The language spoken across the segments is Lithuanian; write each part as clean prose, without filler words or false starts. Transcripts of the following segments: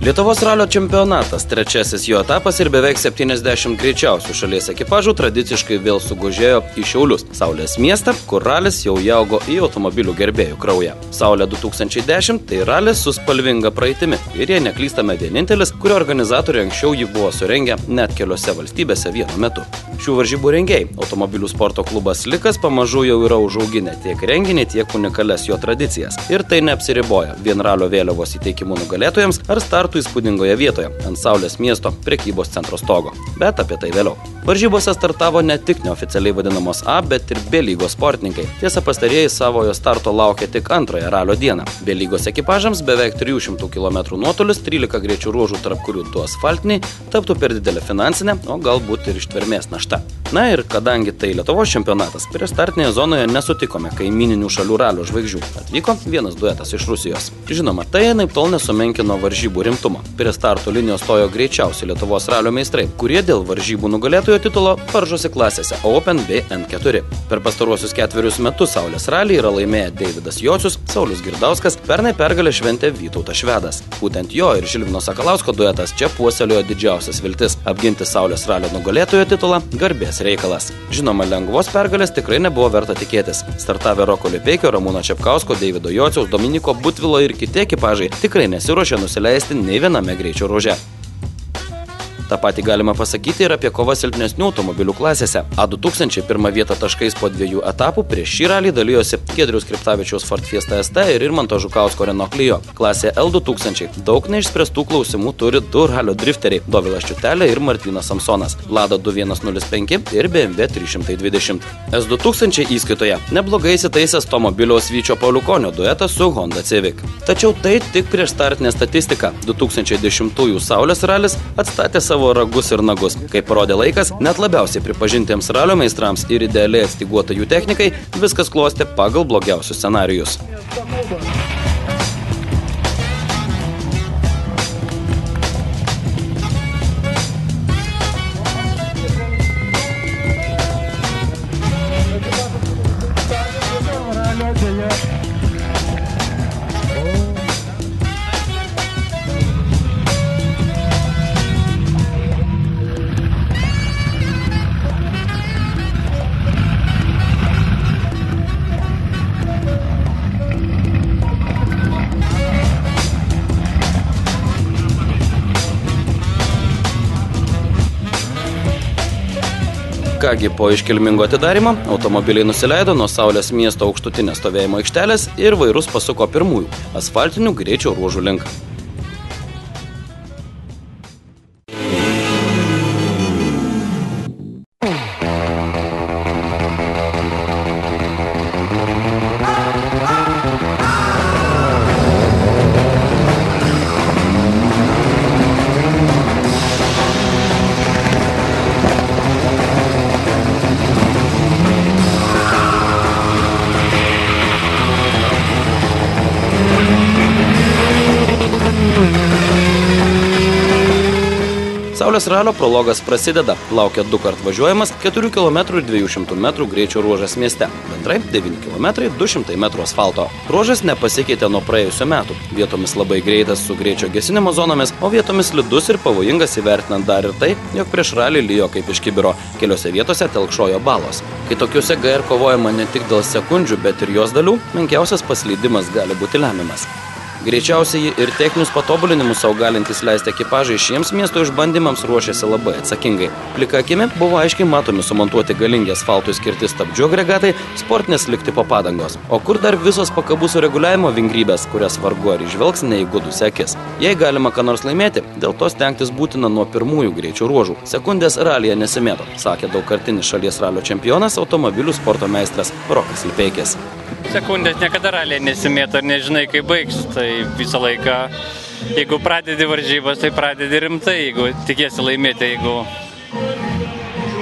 Lietuvos ralio čempionatas, trečiasis jo etapas ir beveik 70 greičiausių šalies ekipažų tradiciškai vėl sugužėjo į Šiaulius, Saulės miestą, kur ralis jau įaugo į automobilių gerbėjų kraują. Saulė 2010 tai ralis su spalvinga praeitimi ir jei neklystame vienintelis, kurio organizatoriai anksčiau jį buvo surengę net keliose valstybėse vienu metu. Šių varžybų rengėjai, automobilių sporto klubas Likas, pamažu jau yra užauginę tiek renginį, tiek unikalias jo tradicijas. Ir tai neapsiriboja vien ralio vėliavos įteikimų nugalėtojams ar startų įspūdingoje vietoje, ant Saulės miesto prekybos centro stogo. Bet apie tai vėliau. Varžybose startavo ne tik neoficialiai vadinamos A, bet ir B lygos sportininkai. Tiesa, pastarieji savojo starto laukia tik antrąją ralio dieną. B lygos ekipažams beveik 300 km nuotolis, 13 greičių ruožų, tarp kurių 2 asfaltiniai, taptų per didelę finansinę, o galbūt ir ištvermės našta. Na ir kadangi tai Lietuvos čempionatas, prie startinėje zonoje nesutikome kaimyninių šalių ralio žvaigždžių. Atvyko vienas duetas iš Rusijos. Žinoma, tai anaiptol nesumenkino varžybų rimtumą. Prie starto linijos stojo greičiausi Lietuvos ralio meistrai, kurie dėl varžybų nugalėtojo titulo varžosi klasėse Open bei N4. Per pastaruosius 4 metus Saulės ralį yra laimėję Deividas Jocius, Saulius Girdauskas, pernai pergalę šventė Vytautas Švedas. Būtent jo ir Žilvino Sakalausko duetas čia puoselėjo didžiausias viltis apginti Saulės ralio nugalėtojo titulą garbės reikalas. Žinoma, lengvos pergalės tikrai nebuvo verta tikėtis. Startavę Roko Lipeikio, Ramūno Čepkausko, Deivido Jociaus, Dominiko Butvilo ir kiti ekipažai tikrai nesiruošė nusileisti nei viename greičio ruože. Ta pati galima pasakyti ir apie kovą silpnesnių automobilių klasėse. A2000 pirmą vietą taškais po 2 etapų prieš šį ralį dalijosi Giedriaus Kriptavičiaus Ford Fiesta ST ir Irmanto Žukausko Renault Clio. Klasė L2000 daug neišspręstų klausimų turi 2 ralio drifteriai – Dovilas Čiutelė ir Martynas Samsonas, Lada 2105 ir BMW 320. S2000 įskaitoje neblogai įsitaisęs Tomo Biliaus Vyčio Pauliukonio duetas su Honda Civic. Tačiau tai tik prieš startinę statistiką. 2010 Saulės ralis atstatė savo ragus ir nagus. Kaip parodė laikas, net labiausiai pripažintiems ralio meistrams ir idealiai atstyguota jų technikai viskas klostė pagal blogiausius scenarijus. Kągi, po iškilmingo atidarymo automobiliai nusileido nuo Saulės miesto aukštutinės stovėjimo aikštelės ir vairus pasuko pirmųjų asfaltinių greičio ruožų link. Saulės ralio prologas prasideda. Laukia 2 kart važiuojamas 4 km ir 200 m greičio ruožas mieste. Bendrai 9 km 200 m asfalto. Ruožas nepasikeitė nuo praėjusių metų. Vietomis labai greitas su greičio gesinimo zonomis, o vietomis slidus ir pavojingas įvertinant dar ir tai, jog prieš ralį lijo kaip iš kibiro. Keliose vietose telkšojo balos. Kai tokiuose GR kovojama ne tik dėl sekundžių, bet ir jos dalių, menkiausias paslydimas gali būti lemiamas. Greičiausiai ir techninius patobulinimus sau galintys leisti ekipažai šiems miesto išbandymams ruošiasi labai atsakingai. Plika akimi buvo aiškiai matomi sumontuoti galingi asfaltui skirti stabdžių agregatai, sportinės liktipo padangos. O kur dar visos pakabų sureguliavimo vingrybės, kurias vargu ar įžvelgs neįgudusi akis. Jei galima ką nors laimėti, dėl to stengtis būtina nuo pirmųjų greičių ruožų. Sekundės ralyje nesimėto, sakė daugkartinis šalies ralio čempionas, automobilių sporto meistras Rokas Lipeikis. Sekundės niekada ralė nesimėto ir nežinai, kaip baigs. Tai visą laiką, jeigu pradedi varžybas, tai pradedi rimtai, jeigu tikiesi laimėti,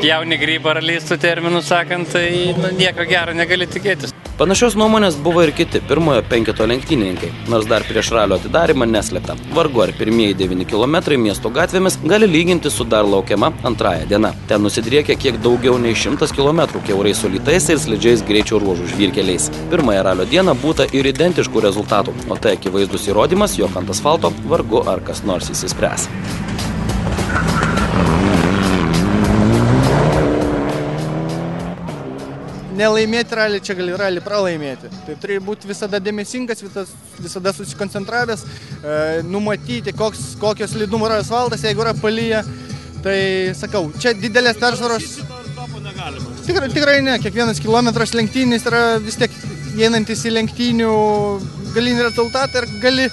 jauni grybą ar leistų terminų sakant, tai nieko gero negali tikėtis. Panašios nuomonės buvo ir kiti pirmojo penketo lenktynininkai, nors dar prieš ralio atidarymą neslėpta. Vargu ar pirmieji 9 km miesto gatvėmis gali lyginti su dar laukiama antrąja diena. Ten nusidriekia kiek daugiau nei 100 km kiaurais sulytais ir slidžiais greičio ruožų žvyrkeliais. Pirmąją ralio dieną būta ir identiškų rezultatų, o tai akivaizdus įrodymas, jog ant asfalto vargu ar kas nors įsispręs. Nelaimėti ralį, čia gali ralį pralaimėti. Tai turi būti visada dėmesingas, visada susikoncentravęs, numatyti, kokios slidumo yra asfaltas, jeigu yra palyja. Tai sakau, čia didelės persvaros. Tikrai ne, kiekvienas kilometras lenktynis yra vis tiek einantis į lenktynių galinį rezultatą ir gali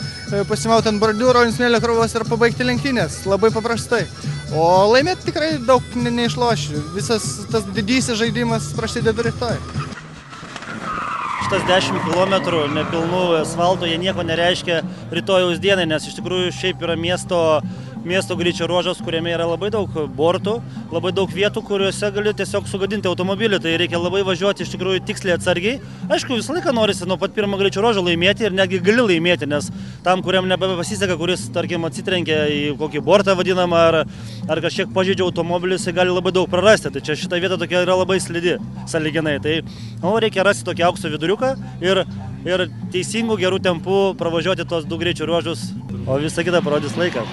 pasimauti ant bordiūro, ant smėlio krovos ir pabaigti lenktynės. Labai paprastai. O laimėti tikrai daug neišloši. Visas tas didysis žaidimas prasideda rytoj. Šitas 10 km nepilnų asfalto, jie nieko nereiškia rytojaus dienai, nes iš tikrųjų šiaip yra miesto greičio ruožas, kuriame yra labai daug bortų, labai daug vietų, kuriuose gali tiesiog sugadinti automobilį, tai reikia labai važiuoti iš tikrųjų tiksliai atsargiai. Aišku, visą laiką norisi nuo pat pirmo greičio ruožo laimėti ir netgi gali laimėti, nes tam, kuriam nebepasiseka, kuris, tarkim, atsitrenkia į kokį bortą vadinamą ar kažkiek pažeidžia automobilis, jis gali labai daug prarasti. Tai čia šita vieta tokia yra labai slidi, sąlyginai. Tai reikia rasti tokį aukso viduriuką ir teisingų gerų tempų pravažiuoti tos 2 greičio ruožus, o visą kitą parodys laiką.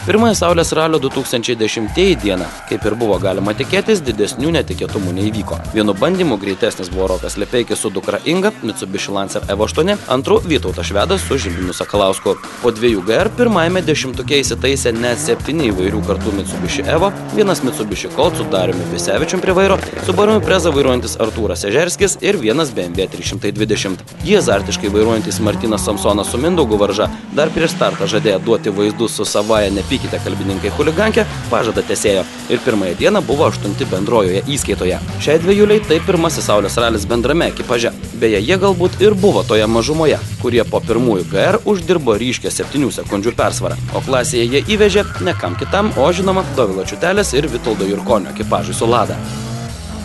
Pirmąją Saulės ralio 2010 dieną, kaip ir buvo galima tikėtis, didesnių netikėtumų neįvyko. Vienu bandymu greitesnis buvo Rokas Lepeikis su dukra Inga, Mitsubishi Lancer Evo 8, antru Vytautas Švedas su Žilvinu Sakalausku. Po 2 GR pirmajame dešimtuke įsitaisė net 7 įvairių kartų Mitsubishi Evo, vienas Mitsubishi Colt su Dariumi Pisevičium prie vairo, Subaru Impreza vairuojantis Artūras Ežerskis ir vienas BMW 320. Jie azartiškai vairuojantis Martynas Samsonas su Mindaugu Varža dar prieš startą žadėjo duoti vaizdus su savaja nepykite kalbininkai chuligankė, pažadą tesėjo ir pirmąją dieną buvo 8 bendrojoje įskaitoje. Šiai dviejuliai tai pirmasis Saulės ralis bendrame ekipaže. Beje, jie galbūt ir buvo toje mažumoje, kurie po pirmųjų GR uždirbo ryškę 7 sekundžių persvarą, o klasėje jie įvežė ne kam kitam, o žinoma Dovilo Čiutelės ir Vitoldo Jurkonio ekipažui su Lada.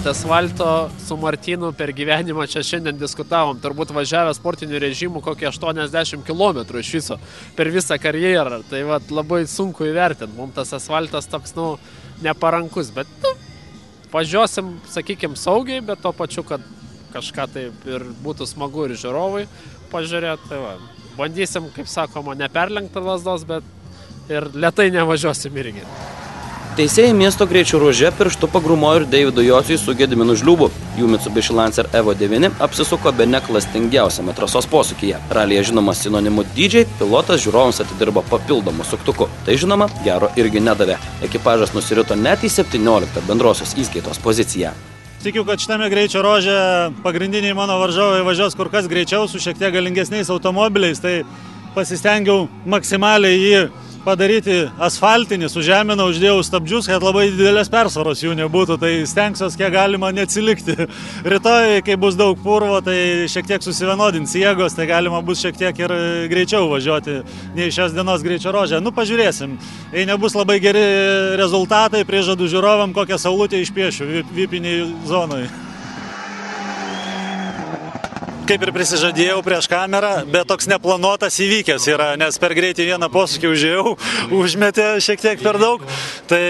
Asfalto su Martynu per gyvenimą čia šiandien diskutavom, turbūt važiavę sportiniu režimu kokį 80 km iš viso per visą karjerą, tai labai sunku įvertinti, mums tas asfaltas toks, neparankus, bet važiuosim, sakykim, saugiai, bet to pačiu, kad kažką taip ir būtų smagu ir žiūrovai pažiūrėti, tai bandysim, kaip sakoma, neperlenkti lazdos, bet ir lėtai nevažiuosim irgi. Teisėjai miesto greičio ruože pirštu pagrumojo ir Deivido Jociui su Gediminu Žliūbu. Jų Mitsubishi Lancer Evo 9 apsisuko bene klastingiausiame trasos posūkyje. Ralyje žinomas sinonimu DJ, pilotas žiūrovams atidirbo papildomų suktukų. Tai žinoma, gero irgi nedavė. Ekipažas nusirito net į 17 bendrosios įskaitos poziciją. Tikiu, kad šitame greičio ruože pagrindiniai mano varžovai važiuos kur kas greičiau su šiek tiek galingesniais automobiliais, tai pasistengiau maksimaliai jį padaryti asfaltinį, sužeminau, uždėjau stabdžius, kad labai didelės persvaros jų nebūtų, tai stengsiuos kiek galima neatsilikti. Rytoj, kai bus daug purvo, tai šiek tiek susivienodins jėgos, tai galima bus šiek tiek ir greičiau važiuoti nei šios dienos greičio ruože. Pažiūrėsim. Jei nebus labai geri rezultatai, priežadu žiūrovam, kokią saulutę išpiešiu vipiniai zonai. kaip ir prisižadėjau prieš kamerą, bet toks neplanuotas įvykęs yra, nes per greitai vieną posūkį užėjau, užmetė šiek tiek per daug, tai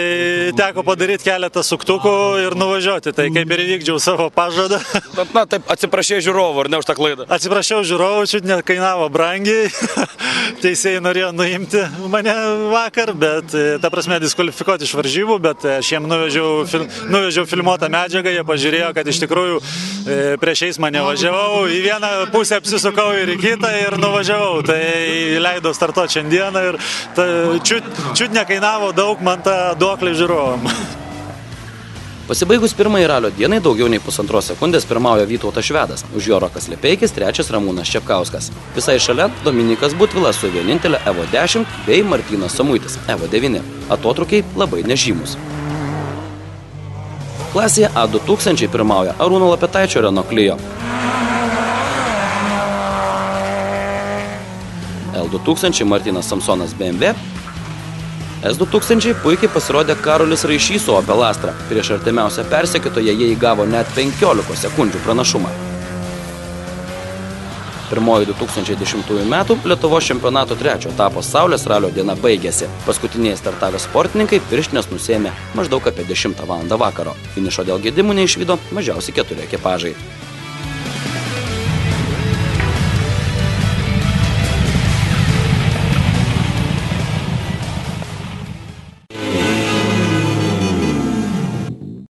teko padaryti keletą suktukų ir nuvažiuoti, tai kaip ir įvykdžiau savo pažadą. Na, taip, atsiprašai žiūrovų, ar ne už tą klaidą? Atsiprašiau žiūrovų, čiut nekainavo brangiai, teisėjai norėjo nuimti mane vakar, bet, ta prasme, diskvalifikuoti iš varžybų, bet aš jiem nuvežiau filmuotą medžiagą, jie pažiūrėjo, kad iš tikrųjų prieš eismą nevažiavau, į vieną pusę apsisukau ir į kitą ir nuvažiavau, tai leidau startuoti šiandieną ir čiut nekainavo daug man tą duoklį žiūrovam. Pasibaigus pirmąjį ralio dienai daugiau nei 1,5 sekundės pirmauja Vytautas Švedas, už jo Rokas Lepeikis, trečias Ramūnas Čepkauskas. Visai šalia Dominikas Butvilas su vienintelė Evo 10 bei Martynas Samuitis Evo 9. Atotrukiai labai nežymus. Klasėje A2000 pirmauja Arūno Lapetaičio Renault Clio. L2000 Martynas Samsonas BMW. S2000 puikiai pasirodė Karolis Raišys su Opel Astra. Prieš artimiausią persekiotoją jie įgavo net 15 sekundžių pranašumą. Pirmoji 2010 metų Lietuvos čempionato 3 etapo Saulės ralio diena baigėsi. Paskutiniai startavę sportininkai pirštines nusėmė maždaug apie 10 val. Vakaro. Finišo dėl gedimų neišvydo mažiausiai 4 ekipažai.